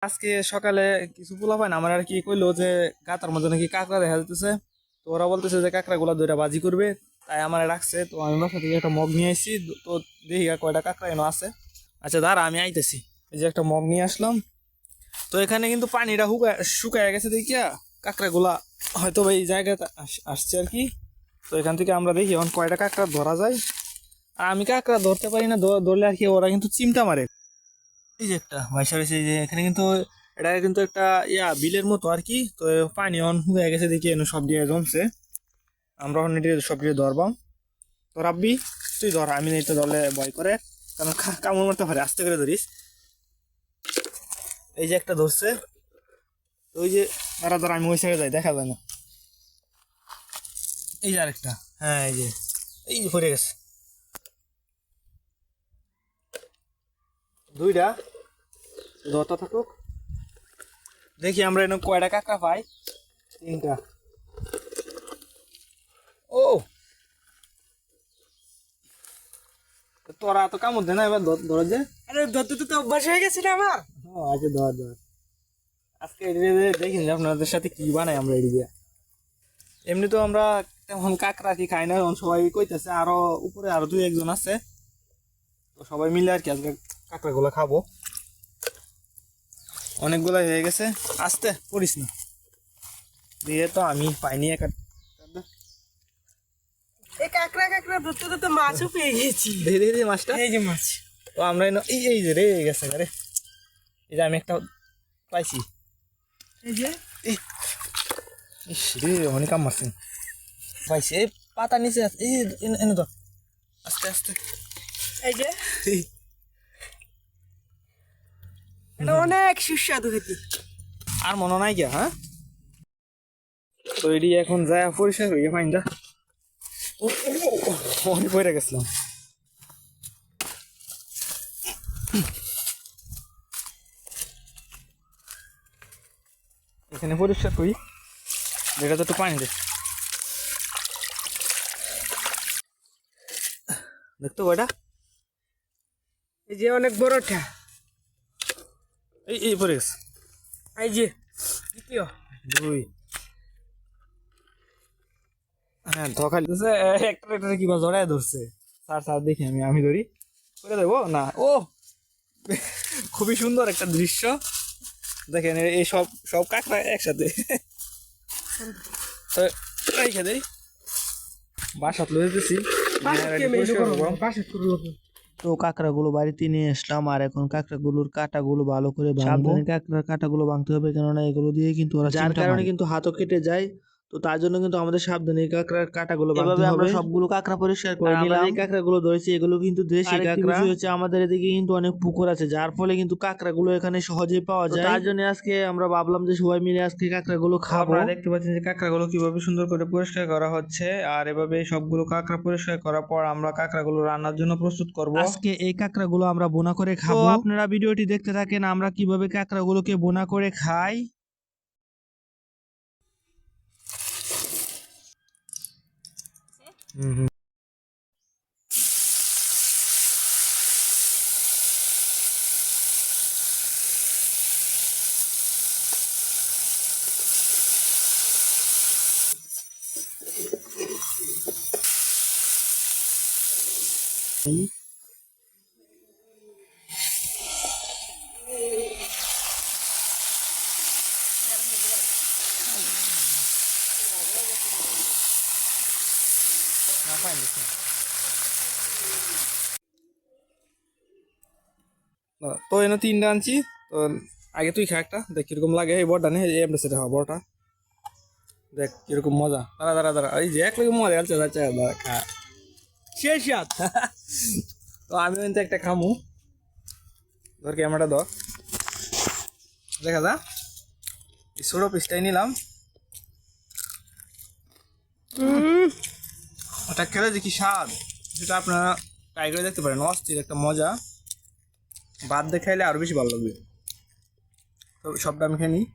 আজকে সকালে কিছু পোলা পায় না আমার আর কি কইলো যে গাতার মধ্যে নাকি কাঁকড়া দেখা যাইতেছে। তো ওরা বলতেছে যে কাঁকড়া গুলা দুইটা বাজি করবে, তাই আমার রাখছে। তো আমি বাসা থেকে একটা মগ নিয়ে আসছি। তো দেখি কয়টা কাঁকড়া এনে আছে। আচ্ছা দাঁড়া, আমি আইতেছি। এই যে একটা মগ নিয়ে আসলাম। তো এখানে কিন্তু পানিটা শুকায় গেছে দেখিয়া কাঁকড়া গুলা হয়তো এই জায়গাতে আসছে আর কি। তো এখান থেকে আমরা দেখি এখন কয়টা কাঁকড়া ধরা যায়। আর আমি কাঁকড়া ধরতে পারি না, ধরলে আর কি ওরা কিন্তু চিমটা মারে। এই যে একটা ভাইসা রয়েছে, এই যে এখানে কিন্তু এটা কিন্তু একটা বিলের মতো আর কি। তো পানি অন হয়ে গেছে দেখি এনে সব দিয়ে জমছে। আমরা এখন এটি সব দিয়ে ধরবাম। তো রাব্বি তুই ধর, আমি এটা ধরলে ভয় করে, কারণ কামড় মারতে পারে, আস্তে করে ধরিস। এই যে একটা ধরছে। ওই যে ধরা আমি ওই সাইডে যাই, দেখা যায় না। এই যে আরেকটা, হ্যাঁ এই যে পড়ে গেছে দুইটা। ধরতে থাকুক, দেখি আমরা এনে কয়টা কাঁকড়া পাই। তিনটা। ও তোরা তো কামড় দে না, এবার ধর যে। আরে ধরতে তো অভ্যাস হয়ে গেছে না আমার। আচ্ছা ধর। আজকে দেখি আপনাদের সাথে কি বানাই আমরা এটি দিয়ে। এমনি তো আমরা তেমন কাঁকড়া কি খাই না, সবাই কইতেছে আরো উপরে আরো দুই একজন আছে। তো সবাই মিলে আর কি আজকে কাঁকড়া গুলো খাবো। অনেকগুলো হয়ে গেছে, আস্তে পড়িস না দিয়ে। তো আমি পাইনি একা। এই কাঁকড়া ধরতে ধরতে মাছও পেয়ে গেছি। দেখি মাছটা। এই যে মাছ। তো আমরা এই যে রে গেছে রে। এই যে আমি একটা পাইছি। এই যে ইস রে, অনেক কাম মারছে পাইছি। এই পাতা নিচে আছে, এই এনে তো আস্তে আস্তে। এই যে এটা অনেক সুস্বাদু খেতে। আর মনে নাই গিয়া। হ্যাঁ, তো এটি এখন যায় পরিষ্কার হয়ে ফাইনটা। অনেক পড়ে গেছিলাম। এখানে পরিষ্কার করি, এটা তো একটু পানি দে। দেখতো কয়টা? এই যে অনেক বড়টা। এই পড়ে গেছে। এই যে দ্বিতীয়। দুই। হ্যাঁ ধোকালি একটা কিবা জড়ায় ধরছে। স্যার দেখি আমি ধরি করে দেবো না। ও খুবই সুন্দর একটা দৃশ্য দেখেন, এই সব কাঁকড়া একসাথে। তো রেখে দেই, বাসাত লয়ে যেতেছি। তো কাঁকড়াগুলো বাড়িতে নিয়ে আসলাম, আর এখন কাঁকড়াগুলোর কাঁটাগুলো ভালো করে সাবধানে কাঁকড়ার কাঁটাগুলো ভাঙতে হবে, কেননা এগুলো দিয়ে কিন্তু ওরা যার কারণে কিন্তু হাতও কেটে যায়। তো তার জন্য কিন্তু আমাদের সাবধানে কাঁকড়ার কাঁটাগুলো ভাঙতে হবে। আমরা সবগুলো কাঁকড়া পরিষ্কার করে নিলাম। এই কাঁকড়াগুলো ধরেছি, এগুলো কিন্তু দেশি কাঁকড়া। হচ্ছে আমাদের এদিকে কিন্তু অনেক পুকুর আছে, যার ফলে কিন্তু কাঁকড়াগুলো এখানে সহজেই পাওয়া যায়। তার জন্য আজকে আমরা ভাবলাম যে সবাই মিলে আজকে কাঁকড়াগুলো খাবো। আপনারা দেখতে পাচ্ছেন যে কাঁকড়াগুলো কিভাবে সুন্দর করে পরিষ্কার করা হচ্ছে, আর এভাবে সবগুলো কাঁকড়া পরিষ্কার করার পর আমরা কাঁকড়াগুলো রান্নার জন্য প্রস্তুত করব। আজকে এই কাঁকড়াগুলো আমরা বোনা করে খাবো। তো আপনারা ভিডিওটি দেখতে থাকেন, আমরা কিভাবে কাঁকড়াগুলোকে বোনা করে খাই। হুম। তো এনে তিনটা আনছি। তো আগে তুই খা একটা, দেখ কিরকম লাগে। এই বড়টা নেই, এই এমনি সেটা বড়টা দেখ কিরকম মজা। দাঁড়া এই যে এক লাগে মজা আছে, খা শেষ। তো আমি কিন্তু একটা খামু। ধর ক্যামেরাটা ধর, দেখা যা। এই ছোটো পিসটাই নিলাম। ওটা খেলে যে কি স্বাদ, সেটা আপনারা ট্রাই করে দেখতে পারেন। অস্থির একটা মজা, ভাত দিয়ে খাইলে আরো বেশি ভালো লাগবে। তো সবটা আমি খেয়ে নিই।